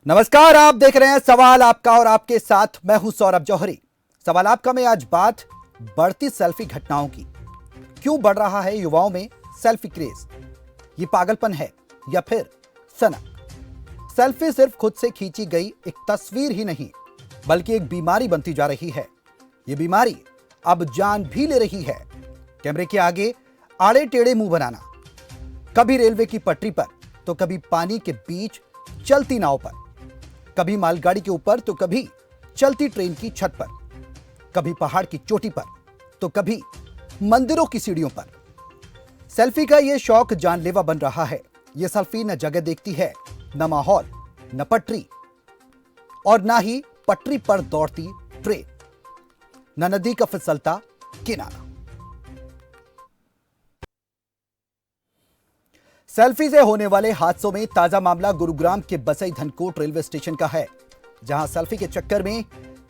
नमस्कार, आप देख रहे हैं सवाल आपका और आपके साथ मैं हूं सौरभ जौहरी। सवाल आपका में आज बात बढ़ती सेल्फी घटनाओं की। क्यों बढ़ रहा है युवाओं में सेल्फी क्रेज? ये पागलपन है या फिर सनक? सेल्फी सिर्फ खुद से खींची गई एक तस्वीर ही नहीं बल्कि एक बीमारी बनती जा रही है। ये बीमारी अब जान भी ले रही है। कैमरे के आगे आड़े टेढ़े मुंह बनाना, कभी रेलवे की पटरी पर तो कभी पानी के बीच चलती नाव पर, कभी मालगाड़ी के ऊपर तो कभी चलती ट्रेन की छत पर, कभी पहाड़ की चोटी पर तो कभी मंदिरों की सीढ़ियों पर। सेल्फी का यह शौक जानलेवा बन रहा है। यह सेल्फी न जगह देखती है, न माहौल, न पटरी और ना ही पटरी पर दौड़ती ट्रेन, न नदी का फिसलता किनारा। सेल्फी से होने वाले हादसों में ताजा मामला गुरुग्राम के बसई धनकोट रेलवे स्टेशन का है, जहां सेल्फी के चक्कर में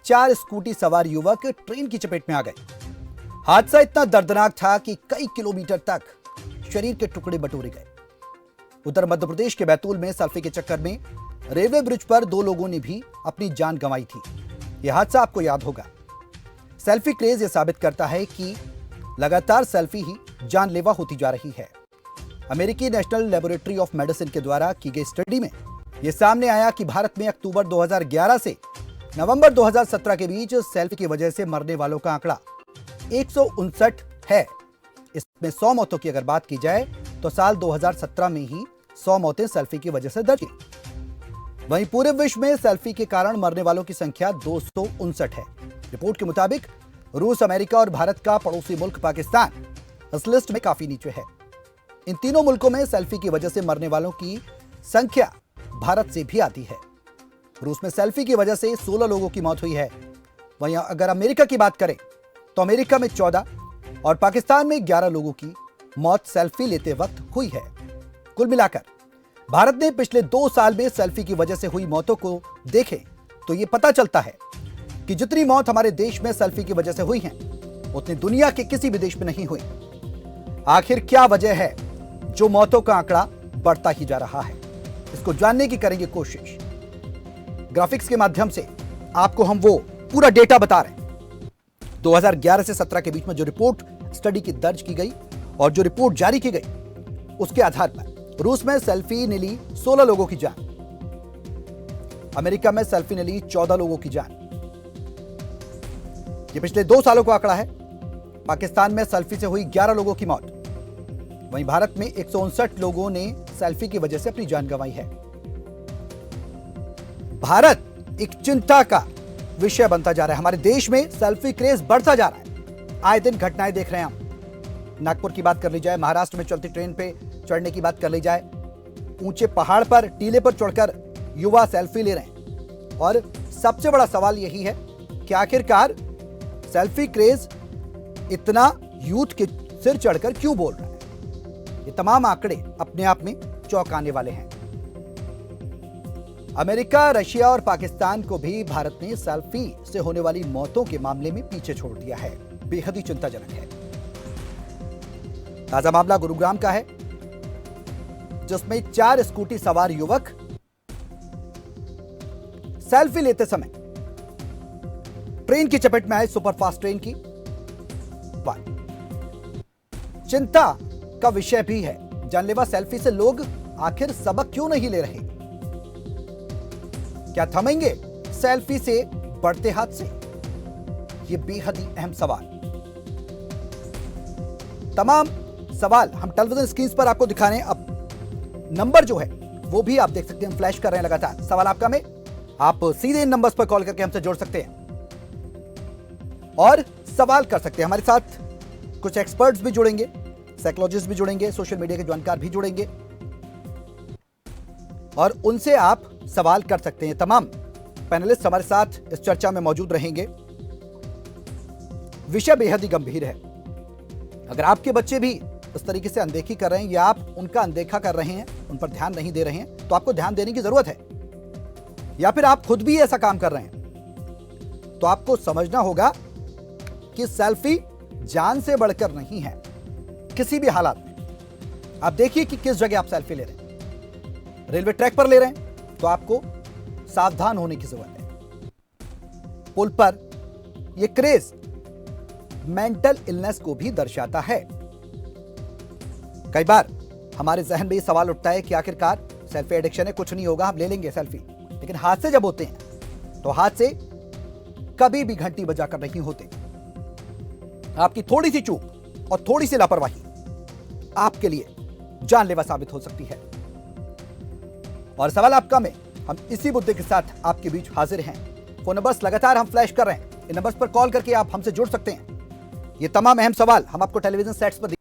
4 स्कूटी सवार युवक ट्रेन की चपेट में आ गए। हादसा इतना दर्दनाक था कि कई किलोमीटर तक शरीर के टुकड़े बटोरे गए। उधर मध्य प्रदेश के बैतूल में सेल्फी के चक्कर में रेलवे ब्रिज पर 2 लोगों ने भी अपनी जान गंवाई थी। यह हादसा आपको याद होगा। सेल्फी क्रेज यह साबित करता है कि लगातार सेल्फी ही जानलेवा होती जा रही है। अमेरिकी नेशनल लेबोरेटरी ऑफ मेडिसिन के द्वारा की गई स्टडी में यह सामने आया कि भारत में अक्टूबर 2011 से नवंबर 2017 के बीच सेल्फी की वजह से मरने वालों का आंकड़ा 159 है। इसमें 100 मौतों की अगर बात की जाए तो साल 2017 में ही 100 मौतें सेल्फी की वजह से दर्ज हुई। वहीं पूरे विश्व में सेल्फी के कारण मरने वालों की संख्या 259 है। रिपोर्ट के मुताबिक रूस, अमेरिका और भारत का पड़ोसी मुल्क पाकिस्तान इस लिस्ट में काफी नीचे है। इन तीनों मुल्कों में सेल्फी की वजह से मरने वालों की संख्या भारत से भी आती है। रूस में सेल्फी की वजह से 16 लोगों की मौत हुई है। वहीं अगर अमेरिका की बात करें तो अमेरिका में 14 और पाकिस्तान में 11 लोगों की मौत सेल्फी लेते वक्त हुई है। कुल मिलाकर भारत ने पिछले 2 साल में सेल्फी की वजह से हुई मौतों को देखें तो यह पता चलता है कि जितनी मौत हमारे देश में सेल्फी की वजह से हुई हैं, उतनी दुनिया के किसी भी देश में नहीं हुई। आखिर क्या वजह है जो मौतों का आंकड़ा बढ़ता ही जा रहा है? इसको जानने की करेंगे कोशिश। ग्राफिक्स के माध्यम से आपको हम वो पूरा डेटा बता रहे हैं। 2011 से 17 के बीच में जो रिपोर्ट स्टडी की दर्ज की गई और जो रिपोर्ट जारी की गई, उसके आधार पर रूस में सेल्फी ने ली 16 लोगों की जान, अमेरिका में सेल्फी ने ली 14 लोगों की जान। यह पिछले 2 सालों का आंकड़ा है। पाकिस्तान में सेल्फी से हुई 11 लोगों की मौत। वहीं भारत में 159 लोगों ने सेल्फी की वजह से अपनी जान गंवाई है। भारत एक चिंता का विषय बनता जा रहा है। हमारे देश में सेल्फी क्रेज बढ़ता जा रहा है। आए दिन घटनाएं देख रहे हैं हम। नागपुर की बात कर ली जाए, महाराष्ट्र में चलती ट्रेन पे चढ़ने की बात कर ली जाए, ऊंचे पहाड़ पर टीले पर चढ़कर युवा सेल्फी ले रहे हैं। और सबसे बड़ा सवाल यही है कि आखिरकार सेल्फी क्रेज इतना यूथ के सिर चढ़कर क्यों बोल रहा है? ये तमाम आंकड़े अपने आप में चौंकाने वाले हैं। अमेरिका, रशिया और पाकिस्तान को भी भारत ने सेल्फी से होने वाली मौतों के मामले में पीछे छोड़ दिया है। बेहद ही चिंताजनक है। ताजा मामला गुरुग्राम का है, जिसमें 4 स्कूटी सवार युवक सेल्फी लेते समय ट्रेन की चपेट में आए। सुपरफास्ट ट्रेन की चिंता का विषय भी है। जानलेवा सेल्फी से लोग आखिर सबक क्यों नहीं ले रहे? क्या थमेंगे सेल्फी से बढ़ते हादसे? ये बेहद ही अहम सवाल। तमाम सवाल हम टेलीविजन स्क्रीन पर आपको दिखा रहे हैं। अब नंबर जो है वो भी आप देख सकते हैं, हम फ्लैश कर रहे हैं लगातार। सवाल आपका में आप सीधे इन नंबर्स पर कॉल करके हमसे जोड़ सकते हैं और सवाल कर सकते हैं। हमारे साथ कुछ एक्सपर्ट्स भी जुड़ेंगे, साइकोलॉजिस्ट भी जुड़ेंगे, सोशल मीडिया के जानकार भी जुड़ेंगे और उनसे आप सवाल कर सकते हैं। तमाम पैनलिस्ट हमारे साथ इस चर्चा में मौजूद रहेंगे। विषय बेहद ही गंभीर है। अगर आपके बच्चे भी इस तरीके से अनदेखी कर रहे हैं या आप उनका अनदेखा कर रहे हैं, उन पर ध्यान नहीं दे रहे हैं, तो आपको ध्यान देने की जरूरत है। या फिर आप खुद भी ऐसा काम कर रहे हैं, तो आपको समझना होगा कि सेल्फी जान से बढ़कर नहीं है। किसी भी हालात में आप देखिए कि किस जगह आप सेल्फी ले रहे हैं। रेलवे ट्रैक पर ले रहे हैं तो आपको सावधान होने की जरूरत है। पुल पर यह क्रेज मेंटल इलनेस को भी दर्शाता है। कई बार हमारे जहन में ये सवाल उठता है कि आखिरकार सेल्फी एडिक्शन है, कुछ नहीं होगा, हम ले लेंगे सेल्फी। लेकिन हादसे जब होते हैं तो हादसे कभी भी घंटी बजाकर नहीं होते। आपकी थोड़ी सी चूक और थोड़ी सी लापरवाही आपके लिए जानलेवा साबित हो सकती है। और सवाल आपका में हम इसी मुद्दे के साथ आपके बीच हाजिर हैं। फोन नंबर्स लगातार हम फ्लैश कर रहे हैं, इन नंबर्स पर कॉल करके आप हमसे जुड़ सकते हैं। ये तमाम अहम सवाल हम आपको टेलीविजन सेट्स पर।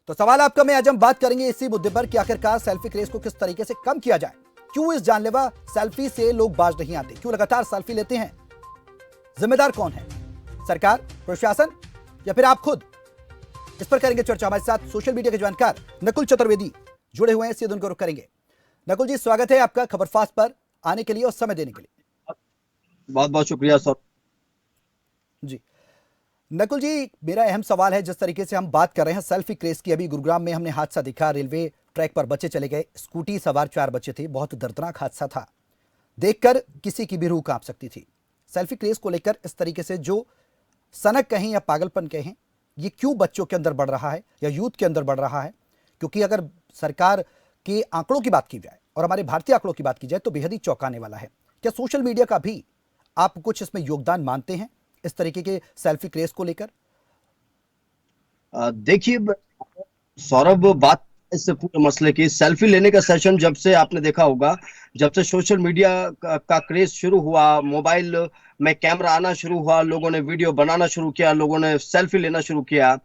तो सवाल आपका में आज हम बात करेंगे इसी मुद्दे पर कि आखिरकार सेल्फी क्रेज को किस तरीके से कम किया जाए। क्यों इस जानलेवा सेल्फी से लोग बाज नहीं आते, क्यों लगातार सेल्फी लेते हैं? जिम्मेदार कौन है, सरकार, प्रशासन या फिर आप खुद? इस पर करेंगे चर्चा। हमारे साथ सोशल मीडिया के जानकार नकुल चतुर्वेदी जुड़े हुए हैं, सीधे उनको रुख करेंगे। नकुल जी, स्वागत है आपका खबरफास्ट पर आने के लिए और समय देने के लिए। बहुत बहुत शुक्रिया सर जी। नकुल जी, मेरा अहम सवाल है, जिस तरीके से हम बात कर रहे हैं सेल्फी क्रेज की, अभी गुरुग्राम में हमने हादसा देखा, रेलवे ट्रैक पर बच्चे चले गए, स्कूटी सवार 4 बच्चे थे, बहुत दर्दनाक हादसा था, देखकर किसी की भी रूह कांप सकती थी। सेल्फी क्रेज को लेकर इस तरीके से जो सनक कहें या पागलपन कहें, ये क्यों बच्चों के अंदर बढ़ रहा है या यूथ के अंदर बढ़ रहा है? क्योंकि अगर सरकार के आंकड़ों की बात की जाए और हमारे भारतीय आंकड़ों की बात की जाए तो बेहद ही चौंकाने वाला है। क्या सोशल मीडिया का भी आप कुछ इसमें योगदान मानते हैं इस तरीके के सेल्फी क्रेज को लेकर? देखिए सौरभ, बात इस पूरे मसले की सेल्फी लेने का सेशन जब से आपने देखा होगा, जब से सोशल मीडिया का क्रेज शुरू हुआ, मोबाइल में कैमरा आना शुरू हुआ, लोगों ने वीडियो बनाना शुरू किया, लोगों ने सेल्फी लेना शुरू किया,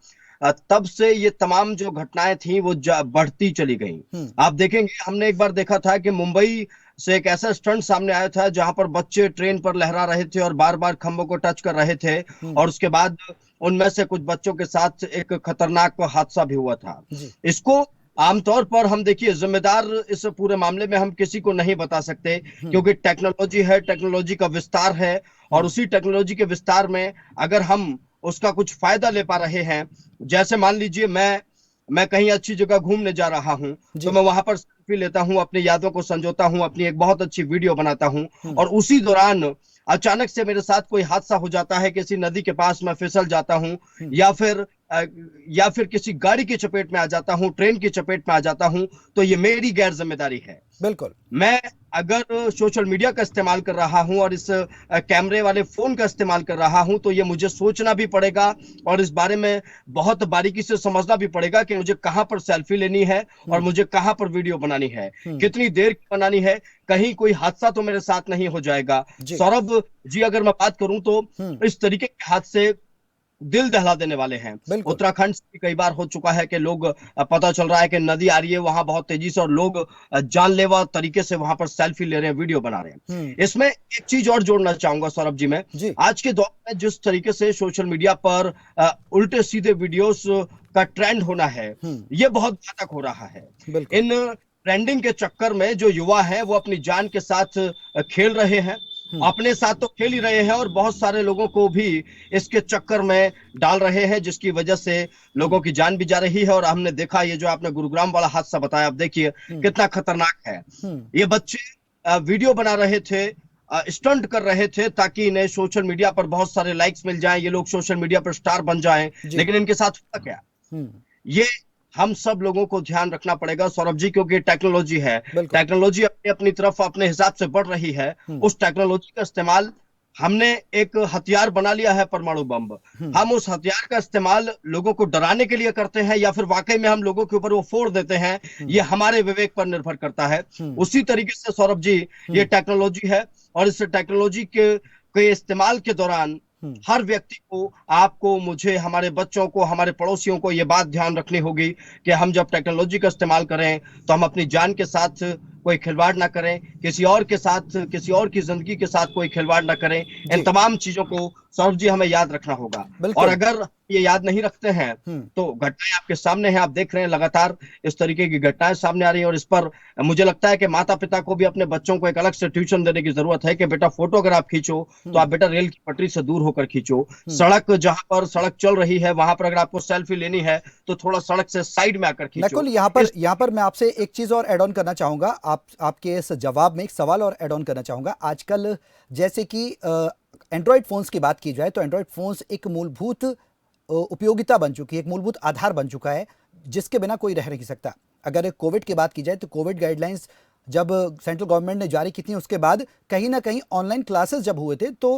तब से ये तमाम जो घटनाएं थी वो बढ़ती चली गई। आप देखेंगे, हमने एक बार देखा था कि मुंबई से एक ऐसा स्टंट सामने आया था जहां पर बच्चे ट्रेन पर लहरा रहे थे और बार बार खंभों को टच कर रहे थे, और उसके बाद उनमें से कुछ बच्चों के साथ एक खतरनाक हादसा भी हुआ था। इसको आमतौर पर हम देखिए, जिम्मेदार इस पूरे मामले में हम किसी को नहीं बता सकते, क्योंकि टेक्नोलॉजी है, टेक्नोलॉजी का विस्तार है, और उसी टेक्नोलॉजी के विस्तार में अगर हम उसका कुछ फायदा ले पा रहे हैं, जैसे मान लीजिए मैं कहीं अच्छी जगह घूमने जा रहा हूं तो मैं वहां पर सेल्फी लेता हूं, अपनी यादों को संजोता हूं, अपनी एक बहुत अच्छी वीडियो बनाता हूं, और उसी दौरान अचानक से मेरे साथ कोई हादसा हो जाता है, किसी नदी के पास मैं फिसल जाता हूं, या फिर किसी गाड़ी की चपेट में आ जाता हूं, ट्रेन की चपेट में आ जाता हूं, तो ये मेरी गैर जिम्मेदारी है। बिल्कुल। मैं अगर सोशल मीडिया का इस्तेमाल कर रहा हूं और इस कैमरे वाले फोन का इस्तेमाल कर रहा हूं, तो ये मुझे सोचना भी पड़ेगा और इस बारे में बहुत बारीकी से समझना भी पड़ेगा कि मुझे कहां पर सेल्फी लेनी है और मुझे कहां पर वीडियो बनानी है, कितनी देर की बनानी है, कहीं कोई हादसा तो मेरे साथ नहीं हो जाएगा। सौरभ जी, अगर मैं बात करूं तो इस तरीके के हादसे दिल दहला देने वाले हैं। उत्तराखंड से कई बार हो चुका है कि लोग, पता चल रहा है कि नदी आ रही है वहां बहुत तेजी से, और लोग जानलेवा तरीके से वहां पर सेल्फी ले रहे हैं, वीडियो बना रहे हैं। इसमें एक चीज और जोड़ना चाहूंगा सौरभ जी, मैं आज के दौर में जिस तरीके से सोशल मीडिया पर उल्टे सीधे वीडियोस का ट्रेंड होना है, ये बहुत घातक हो रहा है। इन ट्रेंडिंग के चक्कर में जो युवा है वो अपनी जान के साथ खेल रहे हैं, अपने साथ तो खेल ही रहे हैं, और बहुत सारे लोगों को भी इसके चक्कर में डाल रहे हैं, जिसकी वजह से लोगों की जान भी जा रही है। और हमने देखा, ये जो आपने गुरुग्राम वाला हादसा बताया, आप देखिए कितना खतरनाक है। ये बच्चे वीडियो बना रहे थे, स्टंट कर रहे थे, ताकि इन्हें सोशल मीडिया पर बहुत सारे लाइक्स मिल जाएं, ये लोग सोशल मीडिया पर स्टार बन जाएं, लेकिन इनके साथ हुआ क्या? ये हम सब लोगों को ध्यान रखना पड़ेगा सौरभ जी, क्योंकि टेक्नोलॉजी है, टेक्नोलॉजी अपनी तरफ अपने हिसाब से बढ़ रही है। उस टेक्नोलॉजी का इस्तेमाल हमने एक हथियार बना लिया है, परमाणु बम। हम उस हथियार का इस्तेमाल लोगों को डराने के लिए करते हैं, या फिर वाकई में हम लोगों के ऊपर वो फोड़ देते हैं, ये हमारे विवेक पर निर्भर करता है। उसी तरीके से सौरभ जी, ये टेक्नोलॉजी है, और इस टेक्नोलॉजी के इस्तेमाल के दौरान हर व्यक्ति को, आपको, मुझे, हमारे बच्चों को, हमारे पड़ोसियों को ये बात ध्यान रखनी होगी कि हम जब टेक्नोलॉजी का इस्तेमाल करें तो हम अपनी जान के साथ कोई खिलवाड़ ना करें, किसी और के साथ, किसी और की जिंदगी के साथ कोई खिलवाड़ ना करें। इन तमाम चीजों को सौरभ जी हमें याद रखना होगा। और बिल्कुल। अगर ये याद नहीं रखते हैं तो घटनाएं आपके सामने हैं, आप देख रहे हैं लगातार इस तरीके की घटनाएं सामने आ रही हैं। और इस पर मुझे लगता है कि माता पिता को भी अपने बच्चों को एक अलग से ट्यूशन देने की जरूरत है कि बेटा फोटो अगर आप खींचो तो आप बेटा रेल की पटरी से दूर होकर खींचो। सड़क जहां पर सड़क चल रही है वहां पर अगर आपको सेल्फी लेनी है तो थोड़ा सड़क से साइड में आकर खींचो। नकुल, यहाँ पर मैं आपसे एक चीज और ऐड ऑन करना चाहूंगा। आपके इस जवाब में एक सवाल और ऐड ऑन करना चाहूंगा। आजकल जैसे कि एंड्रॉयड फोन्स की बात की जाए तो एंड्रॉयड फोन्स एक मूलभूत उपयोगिता बन चुकी है, एक मूलभूत आधार बन चुका है जिसके बिना कोई रह नहीं सकता। अगर कोविड की बात की जाए तो कोविड गाइडलाइंस जब सेंट्रल गवर्नमेंट ने जारी की थी उसके बाद कहीं ना कहीं ऑनलाइन क्लासेस जब हुए थे तो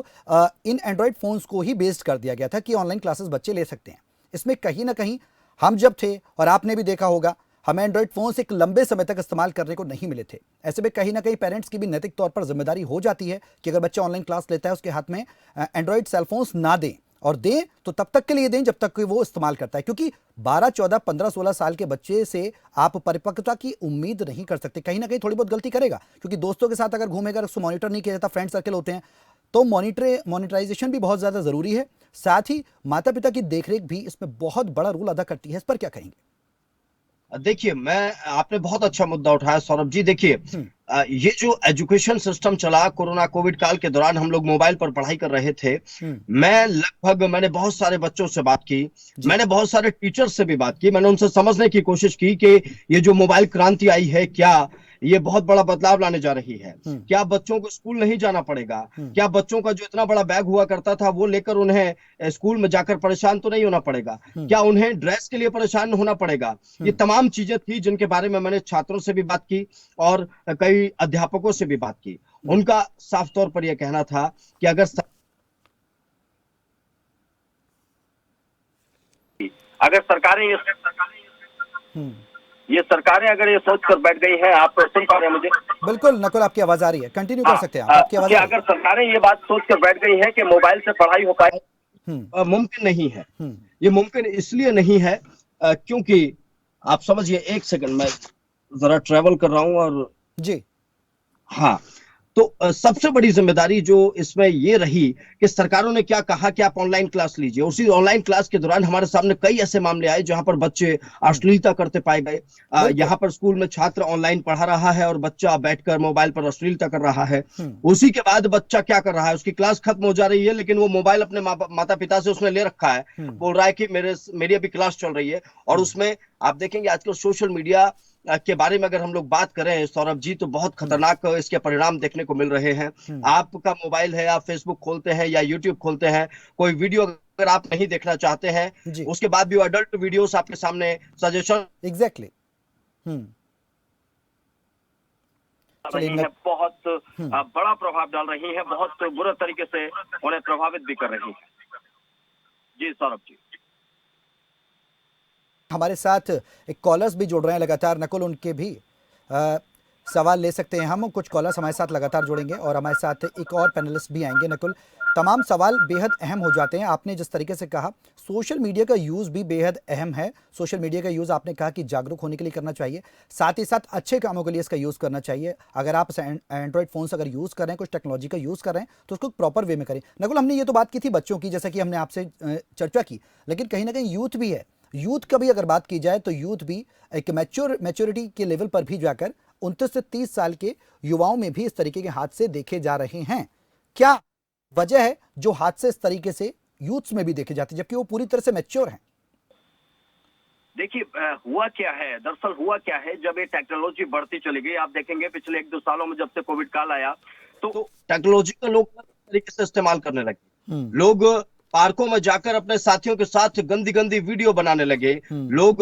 इन एंड्रॉयड फोन्स को ही बेस्ड कर दिया गया था कि ऑनलाइन क्लासेस बच्चे ले सकते हैं। इसमें कहीं ना कहीं हम जब थे, और आपने भी देखा होगा, हमें एंड्रॉयड फोन्स एक लंबे समय तक इस्तेमाल करने को नहीं मिले थे। ऐसे में कहीं ना कहीं पेरेंट्स की भी नैतिक तौर पर जिम्मेदारी हो जाती है कि अगर बच्चा ऑनलाइन क्लास लेता है उसके हाथ में एंड्रॉयड सेलफोन्स ना दें, और दें तो तब तक के लिए दें जब तक कि वो इस्तेमाल करता है। क्योंकि 12, 14, 15, 16 साल के बच्चे से आप परिपक्वता की उम्मीद नहीं कर सकते। कहीं ना कहीं थोड़ी बहुत गलती करेगा, क्योंकि दोस्तों के साथ अगर घूमेगा, उसको मॉनिटर नहीं किया जाता, फ्रेंड सर्कल होते हैं, तो मॉनिटराइजेशन भी बहुत ज़्यादा ज़रूरी है। साथ ही माता पिता की देखरेख भी इसमें बहुत बड़ा रोल अदा करती है। इस पर क्या कहेंगे? देखिए, आपने बहुत अच्छा मुद्दा उठाया सौरभ जी। देखिए, ये जो एजुकेशन सिस्टम चला कोरोना कोविड काल के दौरान, हम लोग मोबाइल पर पढ़ाई कर रहे थे। मैंने बहुत सारे बच्चों से बात की, मैंने बहुत सारे टीचर से भी बात की, मैंने उनसे समझने की कोशिश की कि ये जो मोबाइल क्रांति आई है, क्या ये बहुत बड़ा बदलाव लाने जा रही है? क्या बच्चों को स्कूल नहीं जाना पड़ेगा? क्या बच्चों का जो इतना बड़ा बैग हुआ करता था वो लेकर उन्हें स्कूल में जाकर परेशान तो नहीं होना पड़ेगा? क्या उन्हें ड्रेस के लिए परेशान होना पड़ेगा? ये तमाम चीजें थी जिनके बारे में मैंने छात्रों से भी बात की और कई अध्यापकों से भी बात की। उनका साफ तौर पर यह कहना था कि अगर सरकारें अगर ये सोच कर बैठ गई है, आप सुन पा रहे हैं मुझे? बिल्कुल नकुल, आपकी आवाज आ रही है, कंटिन्यू कर सकते हैं आप, आपकी आवाज कि अगर सरकारें ये बात सोच कर बैठ गई है कि मोबाइल से पढ़ाई हो पाए, मुमकिन नहीं है। ये मुमकिन इसलिए नहीं है क्योंकि आप समझिए, एक सेकंड, मैं जरा ट्रेवल कर रहा हूं और जी हाँ, तो सबसे बड़ी जिम्मेदारी जो इसमें ये रही कि सरकारों ने क्या कहा कि आप ऑनलाइन क्लास लीजिए। उसी ऑनलाइन क्लास के दौरान हमारे सामने कई ऐसे मामले आए जहां पर बच्चे अश्लीलता करते पाए गए। यहाँ पर स्कूल में छात्र ऑनलाइन पढ़ा रहा है और बच्चा बैठकर मोबाइल पर अश्लीलता कर रहा है। उसी के बाद बच्चा क्या कर रहा है, उसकी क्लास खत्म हो जा रही है लेकिन वो मोबाइल अपने माता पिता से उसने ले रखा है, बोल रहा है कि मेरी अभी क्लास चल रही है। और उसमें आप देखेंगे आजकल सोशल मीडिया के बारे में अगर हम लोग बात करें सौरभ जी, तो बहुत खतरनाक इसके परिणाम देखने को मिल रहे हैं। आपका मोबाइल है, आप फेसबुक खोलते हैं या यूट्यूब खोलते हैं, कोई वीडियो अगर आप नहीं देखना चाहते हैं, उसके बाद भी वो अडल्ट वीडियोस आपके सामने सजेशन एग्जैक्टली बहुत बड़ा प्रभाव डाल रही है, बहुत बुरे तरीके से उन्हें प्रभावित भी कर रही है। जी सौरभ जी, हमारे साथ एक कॉलर्स भी जुड़ रहे हैं लगातार नकुल, उनके भी सवाल ले सकते हैं हम। कुछ कॉलर्स हमारे साथ लगातार जुड़ेंगे और हमारे साथ एक और पैनलिस्ट भी आएंगे नकुल। तमाम सवाल बेहद अहम हो जाते हैं। आपने जिस तरीके से कहा, सोशल मीडिया का यूज़ भी बेहद अहम है। सोशल मीडिया का यूज़ आपने कहा कि जागरूक होने के लिए करना चाहिए, साथ ही साथ अच्छे कामों के लिए इसका यूज़ करना चाहिए। अगर आप एंड्रॉयड फ़ोन्स अगर यूज़ कर रहे हैं, कुछ टेक्नोलॉजी का यूज़ कर रहे हैं, तो उसको प्रॉपर वे में करें। नकुल, हमने ये तो बात की थी बच्चों की, जैसा कि हमने आपसे चर्चा की, लेकिन कहीं ना कहीं यूथ भी है। यूथ का भी अगर बात की जाए तो यूथ भी एक मैच्योरिटी के लेवल पर भी जाकर 29 से 30 साल के युवाओं में भी इस तरीके के हादसे देखे जा रहे हैं। क्या वजह है जो हादसे इस तरीके से यूथ्स में भी देखे जाते हैं जबकि वो पूरी तरह से मैच्योर हैं? देखिए, हुआ क्या है, दरअसल हुआ क्या है, जब ये टेक्नोलॉजी बढ़ती चली गई, आप देखेंगे पिछले 1-2 सालों में जब से कोविड काल आया तो टेक्नोलॉजी को लोग तरीके से इस्तेमाल करने लगे। लोग पार्कों में जाकर अपने साथियों के साथ गंदी गंदी वीडियो बनाने लगे। लोग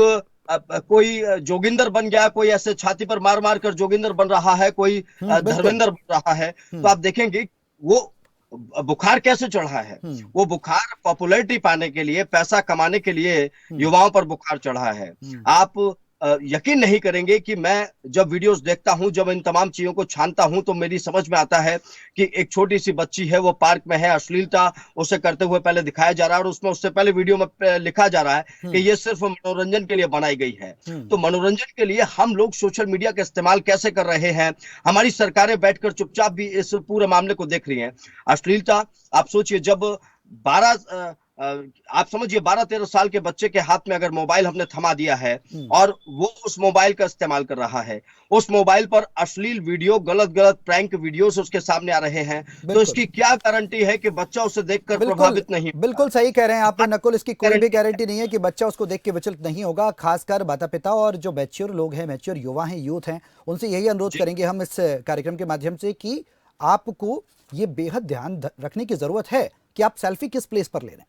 कोई जोगिंदर बन गया, कोई ऐसे छाती पर मार मार कर जोगिंदर बन रहा है, कोई धर्मेंद्र बन रहा है। तो आप देखेंगे वो बुखार कैसे चढ़ा है। वो बुखार पॉपुलैरिटी पाने के लिए, पैसा कमाने के लिए युवाओं पर बुखार चढ़ा है। आप यकीन नहीं करेंगे कि मैं जब वीडियोस देखता हूं, जब इन तमाम चीजों को छानता हूं, तो मेरी समझ में आता है कि एक छोटी सी बच्ची है, वो पार्क में है, अश्लीलता उसे करते हुए पहले दिखाया जा रहा है और उसमें उससे पहले वीडियो में लिखा जा रहा है कि ये सिर्फ मनोरंजन के लिए बनाई गई है। तो मनोरंजन के लिए हम लोग सोशल मीडिया का इस्तेमाल कैसे कर रहे हैं? हमारी सरकारें बैठकर चुपचाप भी इस पूरे मामले को देख रही हैं। अश्लीलता, आप सोचिए, जब 12 आप समझिए 12-13 साल के बच्चे के हाथ में अगर मोबाइल हमने थमा दिया है और वो उस मोबाइल का इस्तेमाल कर रहा है, उस मोबाइल पर अश्लील वीडियो, गलत गलत प्रैंक वीडियोस उसके सामने आ रहे हैं, तो बिल्कुल इसकी क्या गारंटी है कि बच्चा उसे देखकर बिल्कुल प्रभावित नहीं होगा? बिल्कुल सही कह रहे हैं आप नकुल। इसकी कोई भी गारंटी है। गारंटी नहीं है कि बच्चा उसको देख के विचलित नहीं होगा। खासकर माता पिता और जो मैच्योर लोग हैं, मैच्योर युवा हैं, यूथ हैं, उनसे यही अनुरोध जी, करेंगे हम इस कार्यक्रम के माध्यम से कि आपको ये बेहद ध्यान रखने की जरूरत है कि आप सेल्फी किस प्लेस पर ले रहे हैं।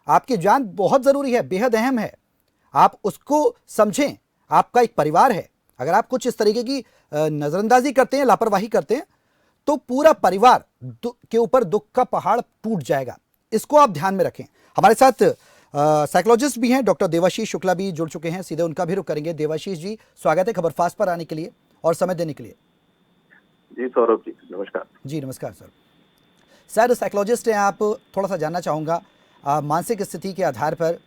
आपकी जान बहुत जरूरी है, बेहद अहम है, आप उसको समझें। आपका एक परिवार है, अगर आप कुछ इस तरीके की नजरअंदाजी करते हैं, लापरवाही करते हैं, तो पूरा परिवार के ऊपर दुख का पहाड़ टूट जाएगा। इसको आप ध्यान में रखें। हमारे साथ साइकोलॉजिस्ट भी हैं, डॉक्टर देवाशीष शुक्ला भी जुड़ चुके हैं, सीधे उनका भी रुख करेंगे। देवाशीष जी, स्वागत है खबर फास्ट पर आने के लिए और समय देने के लिए। जी सौरभ जी, नमस्कार। जी नमस्कार सर। सर साइकोलॉजिस्ट हैं आप, थोड़ा सा जानना चाहूँगा मानसिक स्थिति के आधार पर,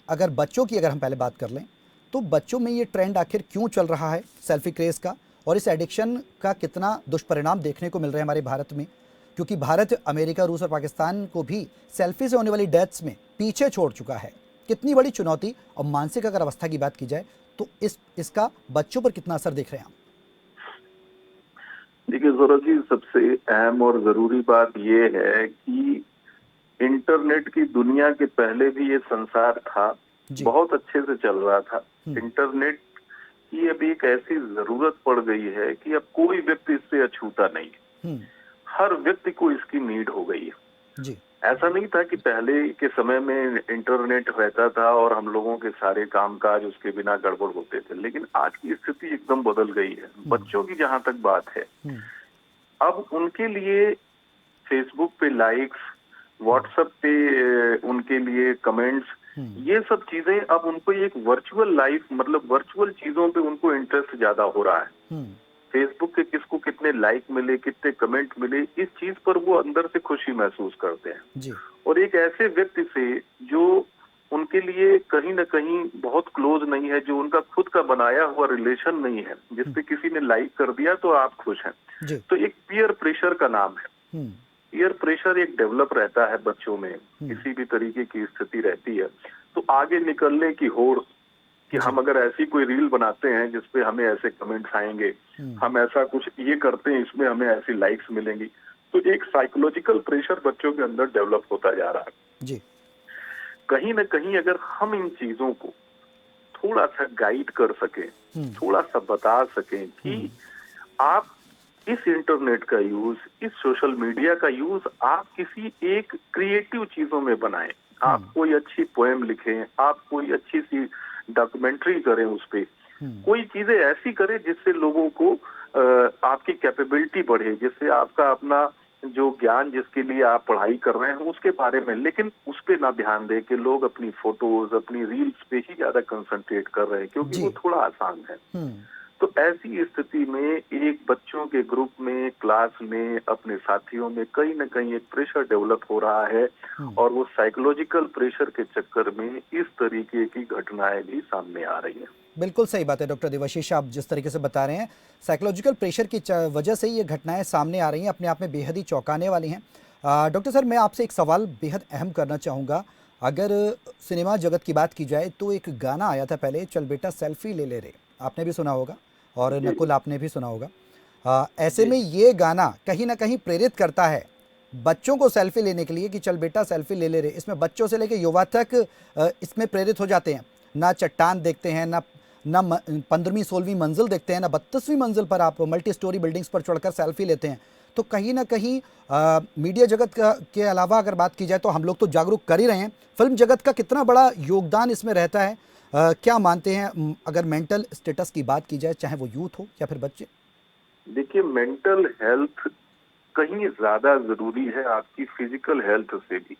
अगर बच्चों की अगर हम पहले बात कर लें, तो बच्चों में ये ट्रेंड आखिर क्यों चल रहा है सेल्फी क्रेज़ का, और इस एडिक्शन का कितना दुष्परिणाम देखने को मिल रहे हैं हमारे भारत में, क्योंकि भारत अमेरिका, रूस और पाकिस्तान को भी सेल्फी से होने वाली डेथ्स में पीछे छोड़ चुका है। कितनी बड़ी चुनौती, और मानसिक अगर अवस्था की बात की जाए तो इसका बच्चों पर कितना असर देख रहे हैं आप? देखिए सौरभ जी, सबसे अहम और जरूरी बात यह है कि इंटरनेट की दुनिया के पहले भी ये संसार था, बहुत अच्छे से चल रहा था। इंटरनेट की अब एक ऐसी जरूरत पड़ गई है कि अब कोई व्यक्ति इससे अछूता नहीं है। हर व्यक्ति को इसकी नीड हो गई है। जी ऐसा नहीं था कि पहले के समय में इंटरनेट रहता था और हम लोगों के सारे कामकाज उसके बिना गड़बड़ होते थे, लेकिन आज की स्थिति एकदम बदल गई है। बच्चों की जहां तक बात है, अब उनके लिए फेसबुक पे लाइक्स, व्हाट्सएप पे उनके लिए कमेंट्स, ये सब चीजें अब उनको एक वर्चुअल लाइफ, मतलब वर्चुअल चीजों पे उनको इंटरेस्ट ज्यादा हो रहा है। फेसबुक के किसको कितने लाइक मिले, कितने कमेंट मिले, इस चीज पर वो अंदर से खुशी महसूस करते हैं। जी और एक ऐसे व्यक्ति से जो उनके लिए कहीं ना कहीं बहुत क्लोज नहीं है, जो उनका खुद का बनाया हुआ रिलेशन नहीं है, जिस पे किसी ने लाइक कर दिया तो आप खुश हैं, जी तो एक पीयर प्रेशर का नाम है। पीयर प्रेशर एक डेवलप रहता है बच्चों में, किसी भी तरीके की स्थिति रहती है तो आगे निकलने की होड़ कि हम अगर ऐसी कोई रील बनाते हैं जिसपे हमें ऐसे कमेंट्स आएंगे, हम ऐसा कुछ ये करते हैं इसमें हमें ऐसी लाइक्स मिलेंगी, तो एक साइकोलॉजिकल प्रेशर बच्चों के अंदर डेवलप होता जा रहा है। जी कहीं ना कहीं अगर हम इन चीजों को थोड़ा सा गाइड कर सकें, थोड़ा सा बता सकें कि आप इस इंटरनेट का यूज, इस सोशल मीडिया का यूज आप किसी एक क्रिएटिव चीजों में बनाएं। आप कोई अच्छी पोएम लिखें, आप कोई अच्छी सी डॉक्यूमेंट्री करें, उस पे कोई चीजें ऐसी करें जिससे लोगों को आपकी कैपेबिलिटी बढ़े, जिससे आपका अपना जो ज्ञान जिसके लिए आप पढ़ाई कर रहे हैं उसके बारे में, लेकिन उस पे ना ध्यान दे कि लोग अपनी फोटोज, अपनी रील्स पे ही ज्यादा कंसंट्रेट कर रहे हैं क्योंकि वो थोड़ा आसान है। तो ऐसी स्थिति में एक बच्चों के ग्रुप में, क्लास में, अपने साथियों में कहीं ना कहीं एक प्रेशर डेवलप हो रहा है और वो साइकोलॉजिकल प्रेशर के चक्कर में इस तरीके की घटनाएं भी सामने आ रही हैं। बिल्कुल सही बात है डॉक्टर देवाशीष, आप जिस तरीके से बता रहे हैं, साइकोलॉजिकल प्रेशर की वजह से ये घटनाएं सामने आ रही हैं, अपने आप में बेहद ही चौंकाने वाली हैं। डॉक्टर सर, मैं आपसे एक सवाल बेहद अहम करना चाहूँगा। अगर सिनेमा जगत की बात की जाए तो एक गाना आया था पहले, चल बेटा सेल्फी ले ले रे, आपने भी सुना होगा और नकुल आपने भी सुना होगा। ऐसे में ये गाना कहीं ना कहीं प्रेरित करता है बच्चों को सेल्फी लेने के लिए कि चल बेटा सेल्फी ले ले रे। इसमें बच्चों से लेकर युवा तक इसमें प्रेरित हो जाते हैं। ना चट्टान देखते हैं, ना 15वीं 16वीं मंजिल देखते हैं, ना 32वीं मंजिल पर आप मल्टी स्टोरी बिल्डिंग्स पर चढ़कर सेल्फी लेते हैं। तो कहीं ना कहीं मीडिया जगत के अलावा अगर बात की जाए तो हम लोग तो जागरूक कर ही रहे हैं, फिल्म जगत का कितना बड़ा योगदान इसमें रहता है? क्या मानते हैं अगर मेंटल स्टेटस की बात की जाए, चाहे वो यूथ हो या फिर बच्चे? देखिए, मेंटल हेल्थ कहीं ज्यादा जरूरी है आपकी फिजिकल हेल्थ से भी।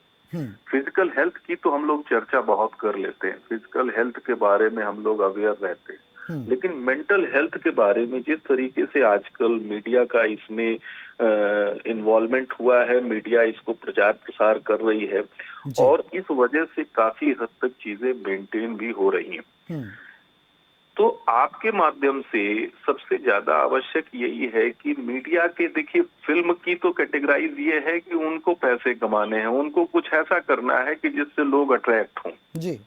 फिजिकल हेल्थ की तो हम लोग चर्चा बहुत कर लेते हैं, फिजिकल हेल्थ के बारे में हम लोग अवेयर रहते हैं, लेकिन मेंटल हेल्थ के बारे में जिस तरीके से आजकल मीडिया का इसमें इन्वॉल्वमेंट हुआ है, मीडिया इसको प्रचार प्रसार कर रही है और इस वजह से काफी हद तक चीजें मेंटेन भी हो रही हैं। तो आपके माध्यम से सबसे ज्यादा आवश्यक यही है कि मीडिया के, देखिए फिल्म की तो कैटेगराइज ये है कि उनको पैसे कमाने हैं, उनको कुछ ऐसा करना है कि जिससे लोग अट्रैक्ट हों जी।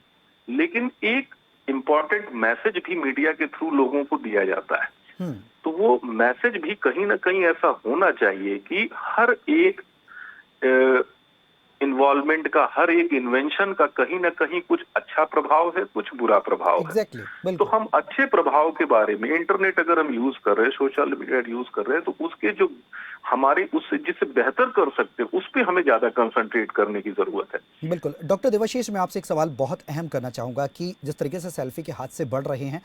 लेकिन एक इम्पॉर्टेंट मैसेज भी मीडिया के थ्रू लोगों को दिया जाता है। तो वो मैसेज भी कहीं ना कहीं ऐसा होना चाहिए कि हर एक इन्वॉल्वमेंट का, हर एक इन्वेंशन का कहीं ना कहीं कुछ अच्छा प्रभाव है, कुछ बुरा प्रभाव Exactly, है। तो हम अच्छे प्रभाव के बारे में, इंटरनेट अगर हम यूज कर रहे हैं, सोशल मीडिया यूज कर रहे हैं, तो उसके जो हमारे उससे जिससे बेहतर कर सकते हैं उस पर हमें ज्यादा कंसंट्रेट करने की जरूरत है। बिल्कुल। डॉक्टर देवाशीष, मैं आपसे एक सवाल बहुत अहम करना चाहूँगा कि जिस तरीके से सेल्फी के हादसे बढ़ रहे हैं,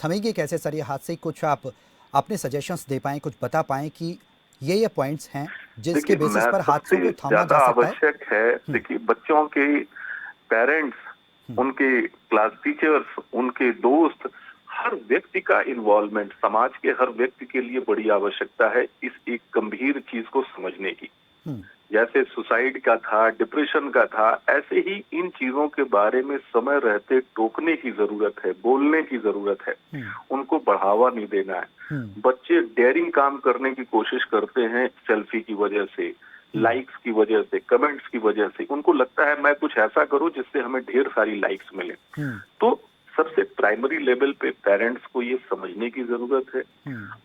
थमेंगे कैसे सर ये हादसे? कुछ आप अपने सजेशंस दे पाएँ, कुछ बता पाएँ कि ये पॉइंट्स हैं जिसके बेसिस पर हादसों को थामा जा सकता है? आवश्यक है, देखिए बच्चों के पेरेंट्स, उनके क्लास टीचर्स, उनके दोस्त, हर व्यक्ति का इन्वॉल्वमेंट समाज के हर व्यक्ति के लिए बड़ी आवश्यकता है इस एक गंभीर चीज को समझने की। जैसे सुसाइड का था, डिप्रेशन का था, ऐसे ही इन चीजों के बारे में समय रहते टोकने की जरूरत है, बोलने की जरूरत है, उनको बढ़ावा नहीं देना है। बच्चे डेयरिंग काम करने की कोशिश करते हैं सेल्फी की वजह से, लाइक्स की वजह से, कमेंट्स की वजह से। उनको लगता है मैं कुछ ऐसा करूं जिससे हमें ढेर सारी लाइक्स मिले। तो सबसे प्राइमरी लेवल पे पेरेंट्स को ये समझने की जरूरत है,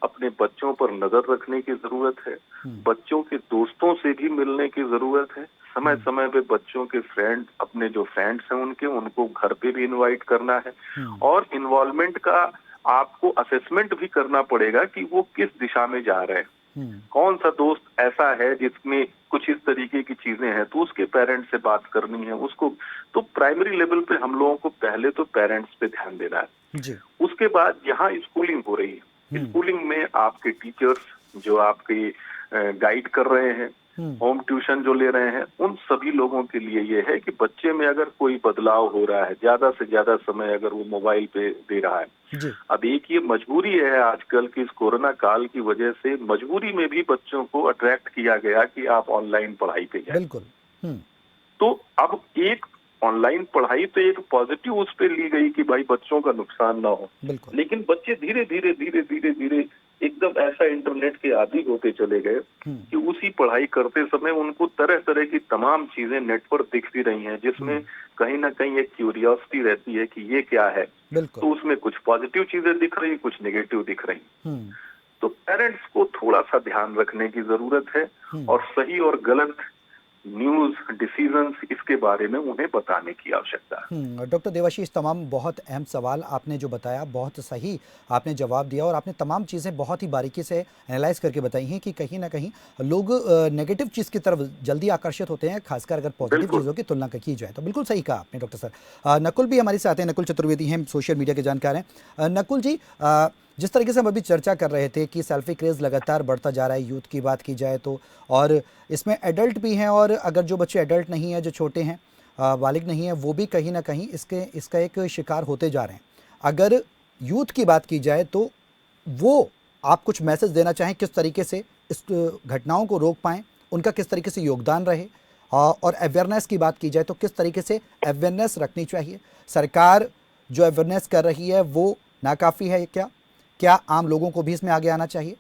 अपने बच्चों पर नजर रखने की जरूरत है, बच्चों के दोस्तों से भी मिलने की जरूरत है, समय समय पे बच्चों के फ्रेंड, अपने जो फ्रेंड्स हैं उनको घर पे भी इनवाइट करना है, और इन्वॉल्वमेंट का आपको असेसमेंट भी करना पड़ेगा कि वो किस दिशा में जा रहे हैं। कौन सा दोस्त ऐसा है जिसमें कुछ इस तरीके की चीजें हैं, तो उसके पेरेंट्स से बात करनी है उसको। तो प्राइमरी लेवल पे हम लोगों को पहले तो पेरेंट्स पे ध्यान देना है जी। उसके बाद यहाँ स्कूलिंग हो रही है, स्कूलिंग में आपके टीचर्स जो आपके गाइड कर रहे हैं, होम ट्यूशन जो ले रहे हैं, उन सभी लोगों के लिए ये है कि बच्चे में अगर कोई बदलाव हो रहा है, ज्यादा से ज्यादा समय अगर वो मोबाइल पे दे रहा है। अब एक ये मजबूरी है आजकल की, इस कोरोना काल की वजह से मजबूरी में भी बच्चों को अट्रैक्ट किया गया कि आप ऑनलाइन पढ़ाई पे जाए। बिल्कुल। तो अब एक ऑनलाइन पढ़ाई तो एक पॉजिटिव उस पे ली गई कि भाई बच्चों का नुकसान ना हो, लेकिन बच्चे धीरे धीरे एकदम ऐसा इंटरनेट के आदी होते चले गए कि उसी पढ़ाई करते समय उनको तरह तरह की तमाम चीजें नेट पर दिखती रही हैं, जिसमें कहीं ना कहीं एक क्यूरियोसिटी रहती है कि ये क्या है। तो उसमें कुछ पॉजिटिव चीजें दिख रही, कुछ नेगेटिव दिख रही। तो पेरेंट्स को थोड़ा सा ध्यान रखने की जरूरत है और सही और गलत न्यूज, डिसीजंस, इसके बारे में उन्हें बताने की आवश्यकता है। डॉक्टर देवाशीष, तमाम बहुत अहम सवाल आपने जो बताया, बहुत सही आपने जवाब दिया और आपने तमाम चीज़ें बहुत ही बारीकी से एनालाइज करके बताई हैं कि कहीं ना कहीं लोग नेगेटिव चीज़ की तरफ जल्दी आकर्षित होते हैं, खासकर अगर पॉजिटिव चीज़ों की तुलना की जाए तो। बिल्कुल सही कहा आपने डॉक्टर सर। नकुल भी हमारे साथ हैं, नकुल चतुर्वेदी हैं, सोशल मीडिया के जानकार हैं। नकुल जी, जिस तरीके से हम अभी चर्चा कर रहे थे कि सेल्फी क्रेज़ लगातार बढ़ता जा रहा है, यूथ की बात की जाए तो, और इसमें एडल्ट भी हैं, और अगर जो बच्चे एडल्ट नहीं हैं, जो छोटे हैं, बालिग नहीं हैं, वो भी कहीं ना कहीं इसका एक शिकार होते जा रहे हैं। अगर यूथ की बात की जाए तो वो आप कुछ मैसेज देना चाहें, किस तरीके से इस घटनाओं को रोक पाएँ, उनका किस तरीके से योगदान रहे, और अवेयरनेस की बात की जाए तो किस तरीके से अवेयरनेस रखनी चाहिए? सरकार जो अवेयरनेस कर रही है वो नाकाफ़ी है क्या आम लोगों को भी इसमें आगे आना चाहिए?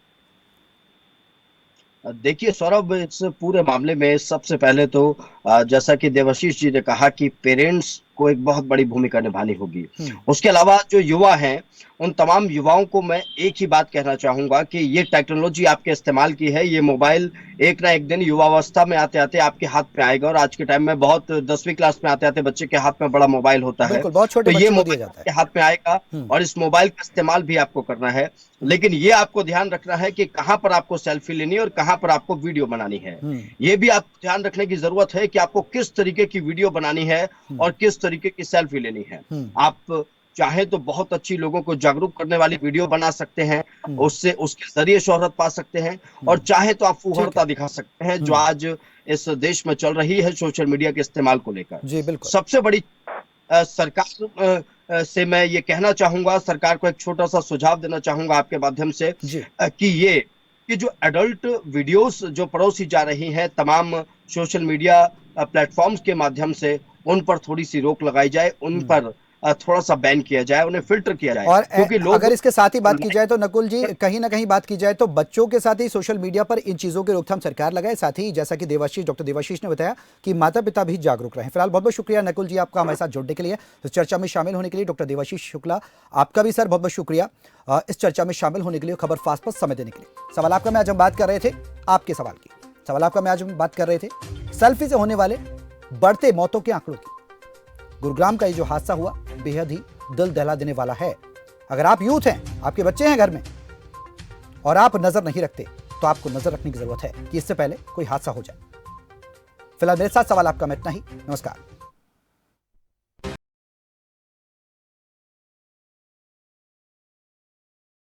देखिए सौरभ, इस पूरे मामले में सबसे पहले तो जैसा कि देवाशीष जी ने कहा कि पेरेंट्स को एक बहुत बड़ी भूमिका निभानी होगी। उसके अलावा जो युवा हैं, उन तमाम युवाओं को मैं एक ही बात कहना चाहूंगा कि ये टेक्नोलॉजी आपके इस्तेमाल की है, ये मोबाइल एक ना एक दिन युवावस्था में आते आते आपके हाथ पे आएगा। और आज के टाइम में बहुत 10वीं क्लास में आते आते बच्चे के हाथ में बड़ा मोबाइल होता है, तो ये मोबाइल आपके हाथ में आएगा और इस मोबाइल का इस्तेमाल भी आपको करना है। लेकिन ये आपको ध्यान रखना है कि कहाँ पर आपको सेल्फी लेनी है और कहाँ पर आपको वीडियो बनानी है। ये भी आपको ध्यान रखने की जरूरत है कि आपको किस तरीके की वीडियो बनानी है और किस तरीके की सेल्फी लेनी है। आप चाहे तो बहुत अच्छी लोगों को जागरूक करने वाली वीडियो बना सकते हैं, उससे उसके जरिए शोहरत पा सकते हैं, और चाहे तो आप फुहरता दिखा सकते हैं, जो आज इस देश में चल रही है सोशल मीडिया के इस्तेमाल को लेकर। सबसे बड़ी सरकार से मैं ये कहना चाहूंगा, सरकार को एक छोटा सा सुझाव देना चाहूंगा आपके माध्यम से, कि जो एडल्ट वीडियोस जो परोसी जा रही हैं तमाम सोशल मीडिया प्लेटफॉर्म्स के माध्यम से, उन पर थोड़ी सी रोक लगाई जाए, उन पर थोड़ा सा बैन किया जाए, उन्हें फिल्टर किया जाए। और क्योंकि लोग अगर इसके साथ ही बात की जाए तो नकुल जी, कहीं ना कहीं बात की जाए तो बच्चों के साथ ही सोशल मीडिया पर इन चीजों की रोकथाम सरकार लगाए, साथ ही जैसा कि डॉक्टर देवाशीष ने बताया कि माता पिता भी जागरूक रहें। फिलहाल बहुत बहुत शुक्रिया नकुल जी आपका हमारे साथ जुड़ने के लिए, इस चर्चा में शामिल होने के लिए। डॉक्टर देवाशीष शुक्ला आपका भी सर बहुत बहुत शुक्रिया इस चर्चा में शामिल होने के लिए, खबर फास्ट पर समय देने के लिए। सवाल आपका मैं आज हम बात कर रहे थे, आपके सवाल की सवाल आपका मैं आज हम बात कर रहे थे सेल्फी से होने वाले बढ़ते मौतों के आंकड़ों की। गुरुग्राम का ये जो हादसा हुआ बेहद ही दिल दहला देने वाला है। अगर आप यूथ हैं, आपके बच्चे हैं घर में और आप नजर नहीं रखते, तो आपको नजर रखने की जरूरत है कि इससे पहले कोई हादसा हो जाए। फिलहाल मेरे साथ सवाल आपका मैं इतना ही। नमस्कार।